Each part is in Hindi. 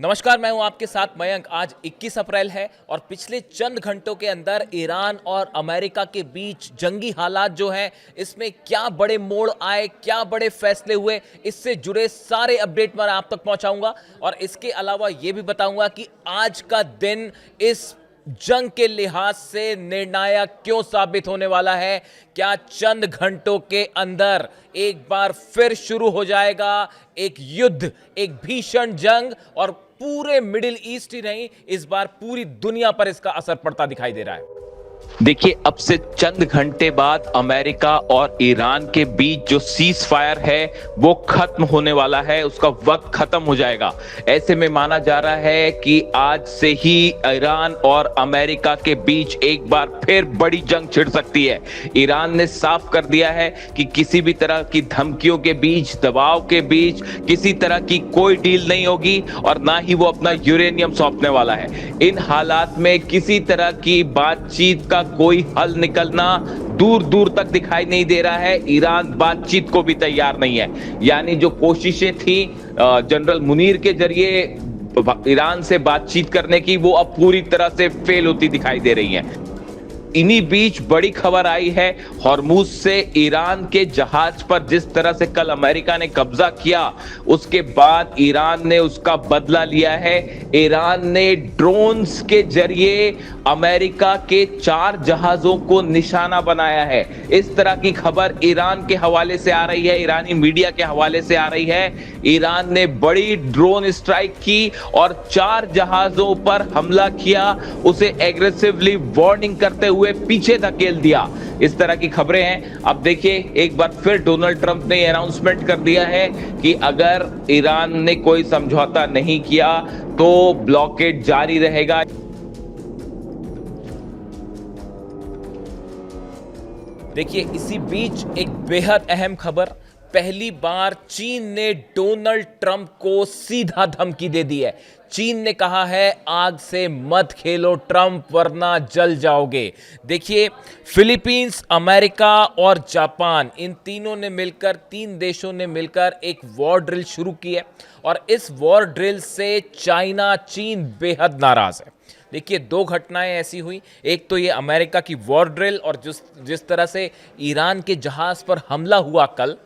नमस्कार, मैं हूं आपके साथ मयंक। आज 21 अप्रैल है और पिछले चंद घंटों के अंदर ईरान और अमेरिका के बीच जंगी हालात जो हैं, इसमें क्या बड़े मोड़ आए, क्या बड़े फैसले हुए, इससे जुड़े सारे अपडेट मैं आप तक पहुंचाऊंगा। और इसके अलावा यह भी बताऊंगा कि आज का दिन इस जंग के लिहाज से निर्णायक क्यों साबित होने वाला है। क्या चंद घंटों के अंदर एक बार फिर शुरू हो जाएगा एक युद्ध, एक भीषण जंग, और पूरे मिडिल ईस्ट ही नहीं, इस बार पूरी दुनिया पर इसका असर पड़ता दिखाई दे रहा है। देखिए, अब से चंद घंटे बाद अमेरिका और ईरान के बीच जो सीज फायर है वो खत्म होने वाला है, उसका वक्त खत्म हो जाएगा। ऐसे में माना जा रहा है कि आज से ही ईरान और अमेरिका के बीच एक बार फिर बड़ी जंग छिड़ सकती है। ईरान ने साफ कर दिया है कि किसी भी तरह की धमकियों के बीच, दबाव के बीच किसी तरह की कोई डील नहीं होगी और ना ही वो अपना यूरेनियम सौंपने वाला है। इन हालात में किसी तरह की बातचीत का कोई हल निकलना दूर दूर तक दिखाई नहीं दे रहा है। ईरान बातचीत को भी तैयार नहीं है। यानी जो कोशिशें थी जनरल मुनीर के जरिए ईरान से बातचीत करने की, वो अब पूरी तरह से फेल होती दिखाई दे रही हैं। इन्हीं बीच बड़ी खबर आई है हॉर्मुज से ईरान के जहाज पर। जिस तरह से कल अमेरिका ने कब्जा किया, उसके बाद ईरान ने उसका बदला लिया है। ईरान ने ड्रोन्स के जरिए अमेरिका के 4 जहाजों को निशाना बनाया है। इस तरह की खबर ईरान के हवाले से आ रही है, ईरानी मीडिया के हवाले से आ रही है। ईरान ने बड़ी ड्रोन स्ट्राइक की और 4 जहाजों पर हमला किया, उसे एग्रेसिवली वार्निंग करते हुए पीछे धकेल दिया। इस तरह की खबरें हैं। अब देखिए, एक बार फिर डोनाल्ड ट्रंप ने अनाउंसमेंट कर दिया है कि अगर ईरान ने कोई समझौता नहीं किया तो ब्लॉकेड जारी रहेगा। देखिए, इसी बीच एक बेहद अहम खबर। पहली बार चीन ने डोनाल्ड ट्रंप को सीधा धमकी दे दी है। चीन ने कहा है, आग से मत खेलो ट्रंप, वरना जल जाओगे। देखिए, फिलीपींस, अमेरिका और जापान, इन तीनों ने मिलकर, 3 देशों ने मिलकर एक वॉर ड्रिल शुरू की है और इस वॉर ड्रिल से चाइना, चीन बेहद नाराज है। देखिए, 2 घटनाएं ऐसी हुई। एक तो ये अमेरिका की वॉर ड्रिल, और जिस तरह से ईरान के जहाज पर हमला हुआ कल,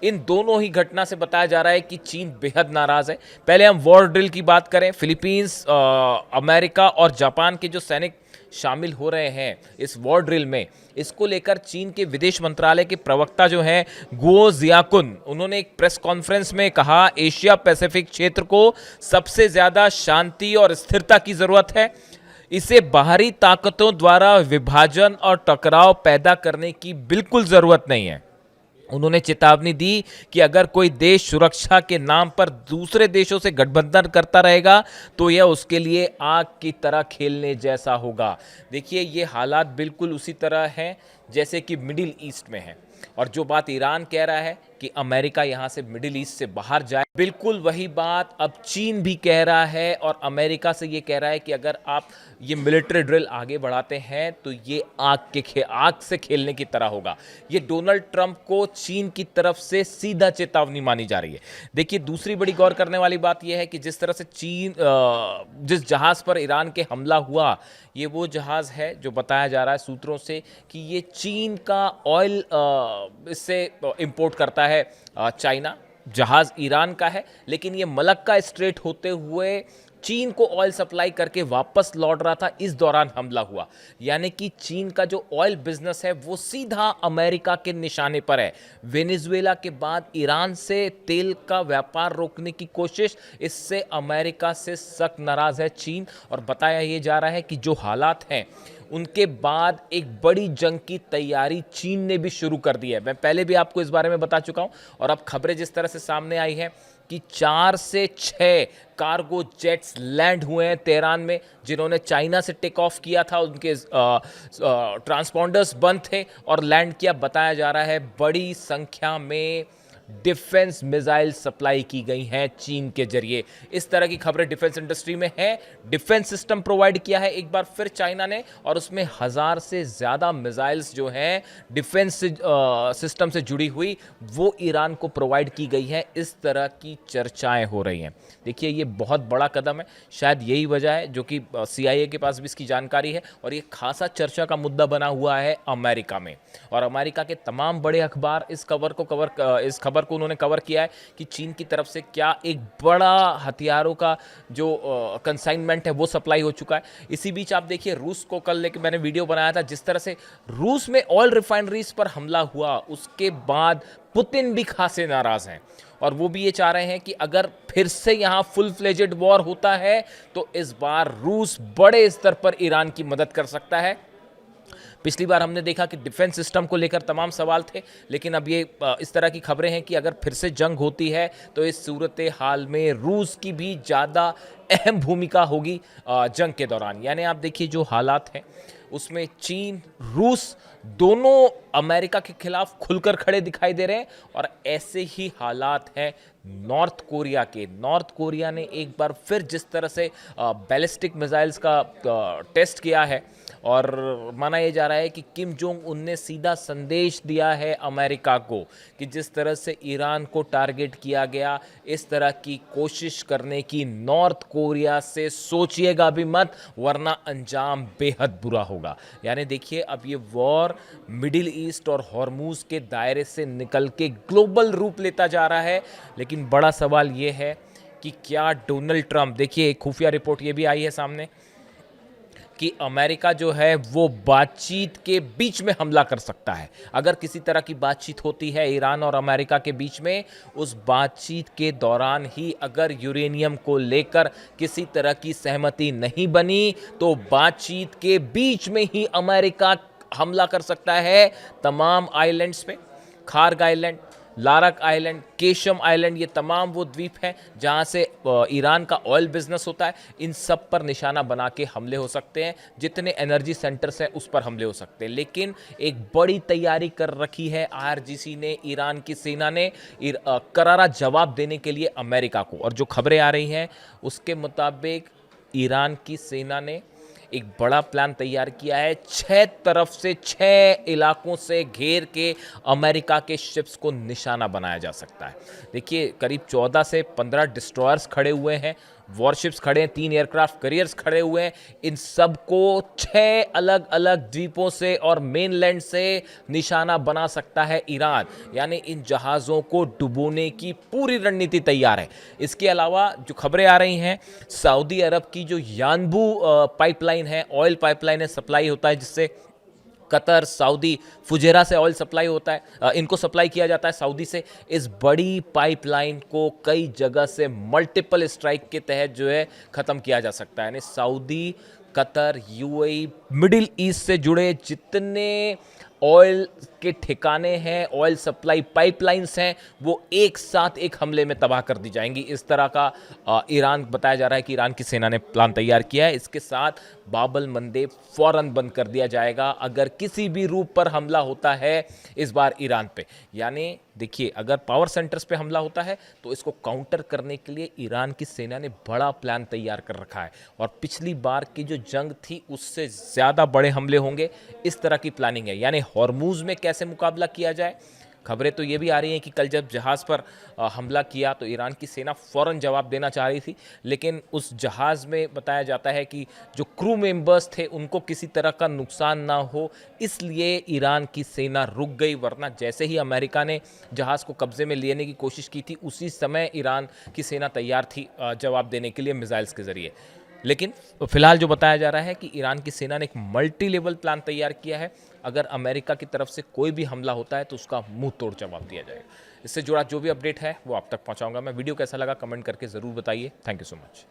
इन दोनों ही घटना से बताया जा रहा है कि चीन बेहद नाराज है। पहले हम वॉर ड्रिल की बात करें। फिलीपींस, अमेरिका और जापान के जो सैनिक शामिल हो रहे हैं इस वॉर ड्रिल में, इसको लेकर चीन के विदेश मंत्रालय के प्रवक्ता जो हैं गुओ जियाकुन, उन्होंने एक प्रेस कॉन्फ्रेंस में कहा, एशिया पैसिफिक क्षेत्र को सबसे ज्यादा शांति और स्थिरता की जरूरत है। इसे बाहरी ताकतों द्वारा विभाजन और टकराव पैदा करने की बिल्कुल जरूरत नहीं है। उन्होंने चेतावनी दी कि अगर कोई देश सुरक्षा के नाम पर दूसरे देशों से गठबंधन करता रहेगा तो यह उसके लिए आग की तरह खेलने जैसा होगा। देखिए, ये हालात बिल्कुल उसी तरह हैं जैसे कि मिडिल ईस्ट में है। और जो बात ईरान कह रहा है कि अमेरिका यहाँ से मिडिल ईस्ट से बाहर जाए, बिल्कुल वही बात अब चीन भी कह रहा है और अमेरिका से ये कह रहा है कि अगर आप ये मिलिट्री ड्रिल आगे बढ़ाते हैं तो ये आग से खेलने की तरह होगा। ये डोनाल्ड ट्रंप को चीन की तरफ से सीधा चेतावनी मानी जा रही है। देखिए, दूसरी बड़ी गौर करने वाली बात यह है कि जिस तरह से जिस जहाज पर ईरान के हमला हुआ, ये वो जहाज है जो बताया जा रहा है सूत्रों से कि ये चीन का ऑयल इससे इंपोर्ट करता है चाइना। जहाज ईरान का है, लेकिन ये मलक्का स्ट्रेट होते हुए चीन को ऑयल सप्लाई करके वापस लौट रहा था। इस दौरान हमला हुआ। यानी कि चीन का जो ऑयल बिजनेस है वो सीधा अमेरिका के निशाने पर है। वेनेजुएला के बाद ईरान से तेल का व्यापार रोकने की कोशिश, इससे अमेरिका से सख्त नाराज है चीन। और बताया ये जा रहा है कि जो हालात हैं उनके बाद एक बड़ी जंग की तैयारी चीन ने भी शुरू कर दी है। मैं पहले भी आपको इस बारे में बता चुका हूं और अब खबरें जिस तरह से सामने आई हैं कि 4 से 6 कार्गो जेट्स लैंड हुए हैं तेहरान में, जिन्होंने चाइना से टेक ऑफ किया था। उनके ट्रांसपॉन्डर्स बंद थे और लैंड किया। बताया जा रहा है बड़ी संख्या में डिफेंस मिसाइल सप्लाई की गई हैं चीन के जरिए। इस तरह की खबरें डिफेंस इंडस्ट्री में हैं। डिफेंस सिस्टम प्रोवाइड किया है एक बार फिर चाइना ने, और उसमें 1000 से ज़्यादा मिसाइल्स जो हैं डिफेंस सिस्टम से जुड़ी हुई वो ईरान को प्रोवाइड की गई है। इस तरह की चर्चाएं हो रही हैं। देखिए ये बहुत बड़ा कदम है, शायद यही वजह है जो कि CIA के पास भी इसकी जानकारी है, और ये खासा चर्चा का मुद्दा बना हुआ है अमेरिका में। और अमेरिका के तमाम बड़े अखबार इस खबर को उन्होंने कवर किया है कि चीन की तरफ से क्या एक बड़ा हथियारों का जो कंसाइनमेंट है वो सप्लाई हो चुका है। इसी बीच आप देखिए रूस को कल लेके मैंने वीडियो बनाया था, जिस तरह से रूस में ऑयल रिफाइनरीज पर हमला हुआ उसके बाद पुतिन भी खासे नाराज हैं, और वो भी ये चाह रहे हैं कि अगर फिर से यहाँ फुल फ्लेजेड वॉर होता है तो इस बार रूस बड़े स्तर पर ईरान की मदद कर सकता है। पिछली बार हमने देखा कि डिफेंस सिस्टम को लेकर तमाम सवाल थे, लेकिन अब ये इस तरह की खबरें हैं कि अगर फिर से जंग होती है तो इस सूरत हाल में रूस की भी ज़्यादा अहम भूमिका होगी जंग के दौरान। यानी आप देखिए जो हालात हैं उसमें चीन रूस दोनों अमेरिका के खिलाफ खुलकर खड़े दिखाई दे रहे हैं, और ऐसे ही हालात हैं नॉर्थ कोरिया के। नॉर्थ कोरिया ने एक बार फिर जिस तरह से बैलिस्टिक मिसाइल्स का टेस्ट किया है, और माना यह जा रहा है कि किम जोंग उन ने सीधा संदेश दिया है अमेरिका को कि जिस तरह से ईरान को टारगेट किया गया, इस तरह की कोशिश करने की नॉर्थ कोरिया से सोचिएगा भी मत, वरना अंजाम बेहद बुरा होगा। यानी देखिए अब ये वॉर मिडिल ईस्ट और हॉर्मूज के दायरे से निकल के ग्लोबल रूप लेता जा रहा है। लेकिन बड़ा सवाल ये है कि क्या डोनाल्ड ट्रंप, देखिए एक खुफिया रिपोर्ट ये भी आई है सामने कि अमेरिका जो है वो बातचीत के बीच में हमला कर सकता है। अगर किसी तरह की बातचीत होती है ईरान और अमेरिका के बीच में, उस बातचीत के दौरान ही अगर यूरेनियम को लेकर किसी तरह की सहमति नहीं बनी तो बातचीत के बीच में ही अमेरिका हमला कर सकता है तमाम आइलैंड्स पे। Kharg island, Larak island, Qeshm island, ये तमाम वो द्वीप हैं जहां से ईरान का ऑयल बिजनेस होता है। इन सब पर निशाना बना के हमले हो सकते हैं, जितने एनर्जी सेंटर्स हैं उस पर हमले हो सकते हैं। लेकिन एक बड़ी तैयारी कर रखी है IRGC ने, ईरान की सेना ने, करारा जवाब देने के लिए अमेरिका को। और जो खबरें आ रही हैं उसके मुताबिक ईरान की सेना ने एक बड़ा प्लान तैयार किया है। 6 तरफ से 6 इलाकों से घेर के अमेरिका के शिप्स को निशाना बनाया जा सकता है। देखिए करीब 14 से 15 डिस्ट्रॉयर्स खड़े हुए हैं, वॉरशिप्स खड़े हैं, 3 एयरक्राफ्ट कैरियर्स खड़े हुए हैं। इन सब को 6 अलग अलग द्वीपों से और मेनलैंड से निशाना बना सकता है ईरान। यानी इन जहाज़ों को डुबोने की पूरी रणनीति तैयार है। इसके अलावा जो खबरें आ रही हैं, सऊदी अरब की जो यानबू पाइपलाइन है, ऑयल पाइपलाइन है, सप्लाई होता है जिससे कतर, सऊदी, फुजेरा से ऑयल सप्लाई होता है, इनको सप्लाई किया जाता है सऊदी से। इस बड़ी पाइपलाइन को कई जगह से मल्टीपल स्ट्राइक के तहत जो है ख़त्म किया जा सकता है। यानी Saudi, Qatar, UAE, middle east से जुड़े जितने ऑयल के ठिकाने हैं, ऑयल सप्लाई पाइपलाइंस हैं, वो एक साथ एक हमले में तबाह कर दी जाएंगी। इस तरह का ईरान, बताया जा रहा है कि ईरान की सेना ने प्लान तैयार किया है। इसके साथ बाबल मंदेब फौरन बंद कर दिया जाएगा अगर किसी भी रूप पर हमला होता है इस बार ईरान पे। यानी देखिए अगर पावर सेंटर्स पे हमला होता है तो इसको काउंटर करने के लिए ईरान की सेना ने बड़ा प्लान तैयार कर रखा है, और पिछली बार की जो जंग थी उससे ज़्यादा बड़े हमले होंगे, इस तरह की प्लानिंग है। यानी हॉर्मूज में कैसे मुकाबला किया जाए। खबरें तो ये भी आ रही हैं कि कल जब जहाज़ पर हमला किया तो ईरान की सेना फ़ौरन जवाब देना चाह रही थी, लेकिन उस जहाज़ में बताया जाता है कि जो क्रू मेंबर्स थे उनको किसी तरह का नुकसान ना हो, इसलिए ईरान की सेना रुक गई। वरना जैसे ही अमेरिका ने जहाज़ को कब्जे में लेने की कोशिश की थी, उसी समय ईरान की सेना तैयार थी जवाब देने के लिए मिसाइल्स के ज़रिए। लेकिन फिलहाल जो बताया जा रहा है कि ईरान की सेना ने एक मल्टी लेवल प्लान तैयार किया है। अगर अमेरिका की तरफ से कोई भी हमला होता है तो उसका मुंह तोड़ जवाब दिया जाएगा। इससे जुड़ा जो भी अपडेट है वो आप तक पहुंचाऊंगा मैं। वीडियो कैसा लगा कमेंट करके ज़रूर बताइए। Thank you so much.